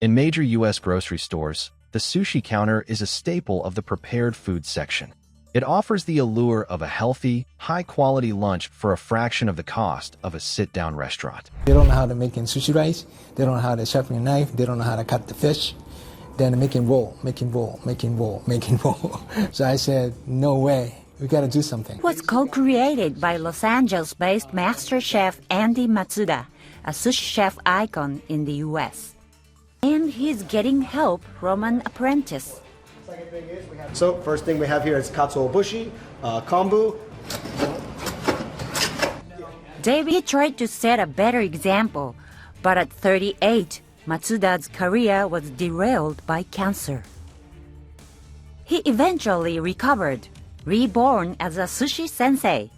In major U.S. grocery stores, the sushi counter is a staple of the prepared food section. It offers the allure of a healthy, high-quality lunch for a fraction of the cost of a sit-down restaurant. They don't know how to make sushi rice. They don't know how to sharpen a knife. They don't know how to cut the fish. Then making roll. So I said, no way. We got to do something. It was co-created by Los Angeles-based master chef Andy Matsuda, a sushi chef icon in the U.S. And he's getting help from an apprentice. So first thing we have here is katsuobushi, kombu. David tried to set a better example, but at 38, Matsuda's career was derailed by cancer. He eventually recovered, reborn as a sushi sensei.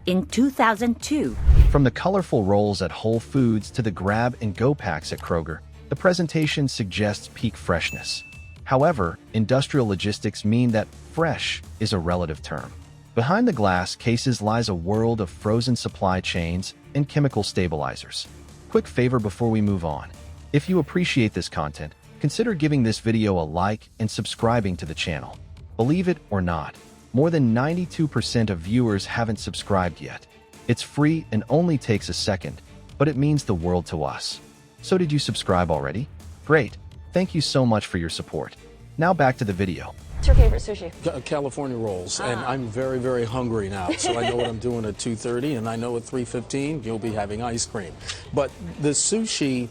In 2002, from the colorful rolls at Whole Foods to the grab-and-go packs at Kroger, the presentation suggests peak freshness. However, industrial logistics mean that fresh is a relative term. Behind the glass cases lies a world of frozen supply chains and chemical stabilizers. Quick favor before we move on. If you appreciate this content, consider giving this video a like and subscribing to the channel. Believe it or not, more than 92% of viewers haven't subscribed yet. It's free and only takes a second, but it means the world to us. So did you subscribe already? Great. Thank you so much for your support. Now back to the video. What's your favorite sushi? California rolls, and I'm very, very hungry now. So I know what I'm doing at 2:30, and I know at 3:15 you'll be having ice cream. But the sushi,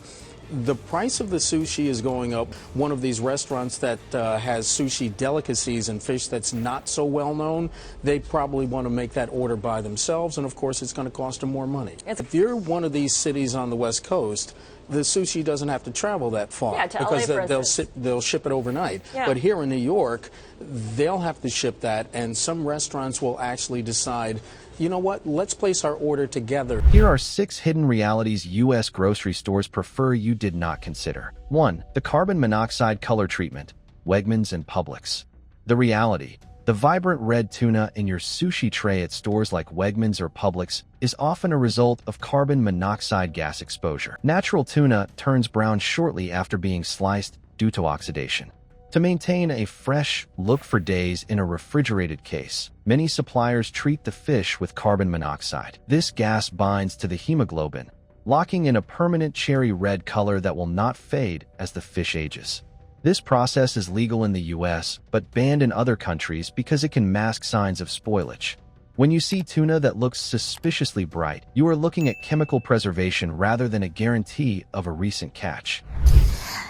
the price of the sushi is going up. One of these restaurants that has sushi delicacies and fish that's not so well known, they probably want to make that order by themselves, and of course it's going to cost them more money. If you're one of these cities on the West Coast, the sushi doesn't have to travel that far, yeah, to because LA, they'll ship it overnight. Yeah. But here in New York, they'll have to ship that, and some restaurants will actually decide, you know what, let's place our order together. Here are 6 hidden realities U.S. grocery stores prefer you did not consider. 1. The carbon monoxide color treatment, Wegmans and Publix. The reality: the vibrant red tuna in your sushi tray at stores like Wegmans or Publix is often a result of carbon monoxide gas exposure. Natural tuna turns brown shortly after being sliced due to oxidation. To maintain a fresh look for days in a refrigerated case, many suppliers treat the fish with carbon monoxide. This gas binds to the hemoglobin, locking in a permanent cherry red color that will not fade as the fish ages. This process is legal in the U.S., but banned in other countries because it can mask signs of spoilage. When you see tuna that looks suspiciously bright, you are looking at chemical preservation rather than a guarantee of a recent catch.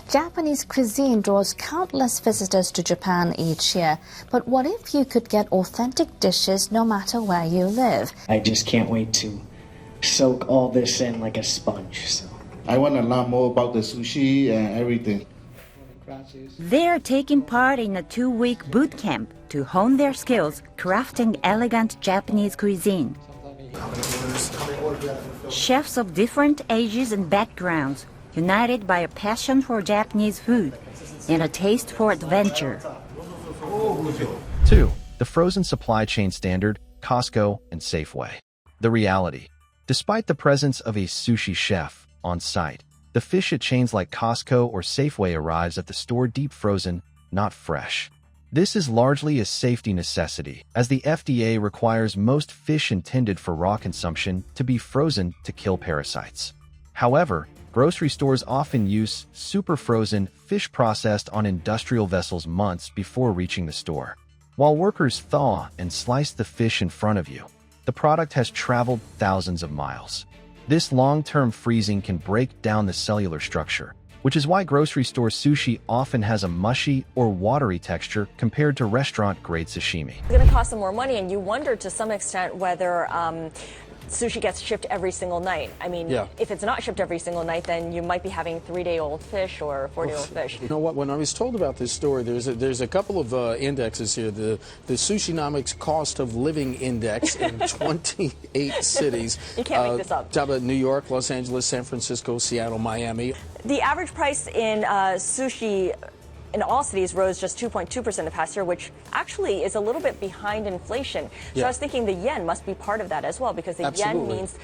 Japanese cuisine draws countless visitors to Japan each year, but what if you could get authentic dishes no matter where you live? I just can't wait to soak all this in like a sponge. So I want to learn more about the sushi and everything. They're taking part in a 2-week boot camp to hone their skills crafting elegant Japanese cuisine. Chefs of different ages and backgrounds, united by a passion for Japanese food and a taste for adventure. 2. The frozen supply chain standard, Costco and Safeway. The reality: despite the presence of a sushi chef on site, the fish at chains like Costco or Safeway arrives at the store deep frozen, not fresh. This is largely a safety necessity, as the FDA requires most fish intended for raw consumption to be frozen to kill parasites. However, grocery stores often use super frozen fish processed on industrial vessels months before reaching the store. While workers thaw and slice the fish in front of you, the product has traveled thousands of miles. This long-term freezing can break down the cellular structure, which is why grocery store sushi often has a mushy or watery texture compared to restaurant-grade sashimi. It's going to cost them more money, and you wonder to some extent whether sushi gets shipped every single night. I mean, if it's not shipped every single night, then you might be having 3-day-old fish or 4-day-old fish. You know what? When I was told about this story, there's a couple of indexes here. The Sushinomics Cost of Living Index in 28 cities. You can't make this up. Talk about New York, Los Angeles, San Francisco, Seattle, Miami. The average price in sushi in all cities rose just 2.2% the past year, which actually is a little bit behind inflation. So I was thinking the yen must be part of that as well, because the yen means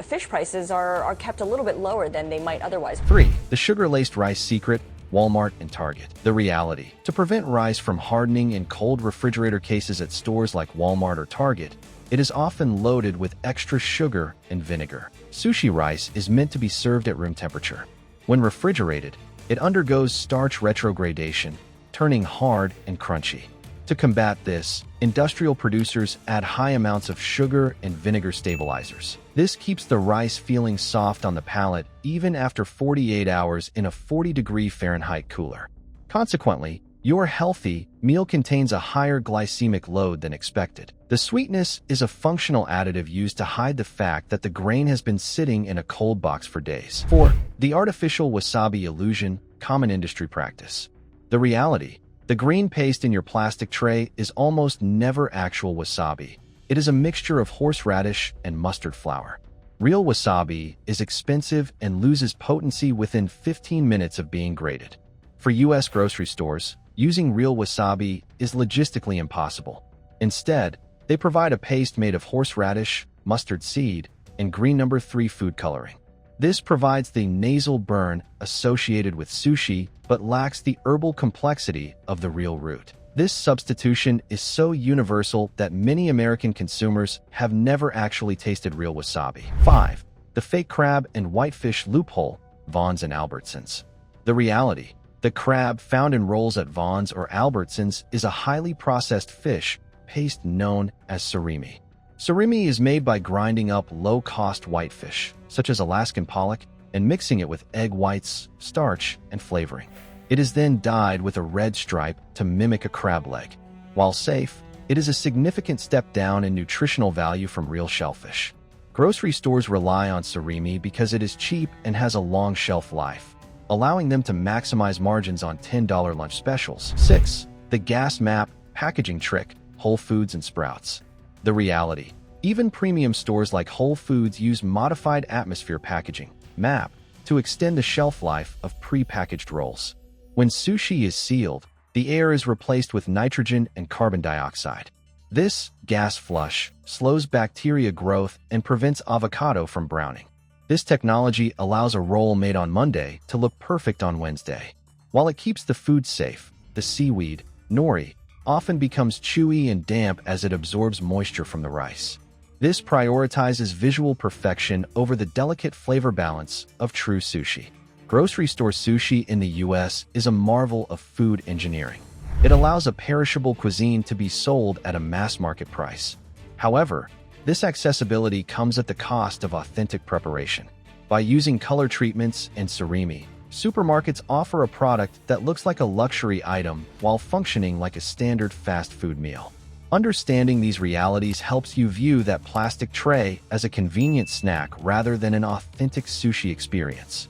fish prices are kept a little bit lower than they might otherwise. 3. The sugar-laced rice secret, Walmart, and Target. The reality: to prevent rice from hardening in cold refrigerator cases at stores like Walmart or Target, it is often loaded with extra sugar and vinegar. Sushi rice is meant to be served at room temperature. When refrigerated, it undergoes starch retrogradation, turning hard and crunchy. To combat this, industrial producers add high amounts of sugar and vinegar stabilizers. This keeps the rice feeling soft on the palate even after 48 hours in a 40-degree Fahrenheit cooler. Consequently, your healthy meal contains a higher glycemic load than expected. The sweetness is a functional additive used to hide the fact that the grain has been sitting in a cold box for days. 4. The artificial wasabi illusion, common industry practice. The reality: the green paste in your plastic tray is almost never actual wasabi. It is a mixture of horseradish and mustard flour. Real wasabi is expensive and loses potency within 15 minutes of being grated. For U.S. grocery stores, using real wasabi is logistically impossible. Instead, they provide a paste made of horseradish, mustard seed, and green No. 3 food coloring. This provides the nasal burn associated with sushi, but lacks the herbal complexity of the real root. This substitution is so universal that many American consumers have never actually tasted real wasabi. 5. The fake crab and whitefish loophole, Vons and Albertsons. The reality: the crab found in rolls at Vons or Albertsons is a highly processed fish paste known as surimi. Surimi is made by grinding up low-cost whitefish, such as Alaskan pollock, and mixing it with egg whites, starch, and flavoring. It is then dyed with a red stripe to mimic a crab leg. While safe, it is a significant step down in nutritional value from real shellfish. Grocery stores rely on surimi because it is cheap and has a long shelf life, allowing them to maximize margins on $10 lunch specials. 6. The gas map packaging trick, Whole Foods and Sprouts. The reality: even premium stores like Whole Foods use modified atmosphere packaging, MAP, to extend the shelf life of pre-packaged rolls. When sushi is sealed, the air is replaced with nitrogen and carbon dioxide. This gas flush slows bacteria growth and prevents avocado from browning. This technology allows a roll made on Monday to look perfect on Wednesday. While it keeps the food safe, the seaweed, nori, often becomes chewy and damp as it absorbs moisture from the rice. This prioritizes visual perfection over the delicate flavor balance of true sushi. Grocery store sushi in the U.S. is a marvel of food engineering. It allows a perishable cuisine to be sold at a mass market price. However, this accessibility comes at the cost of authentic preparation. By using color treatments and surimi, supermarkets offer a product that looks like a luxury item while functioning like a standard fast food meal. Understanding these realities helps you view that plastic tray as a convenient snack rather than an authentic sushi experience.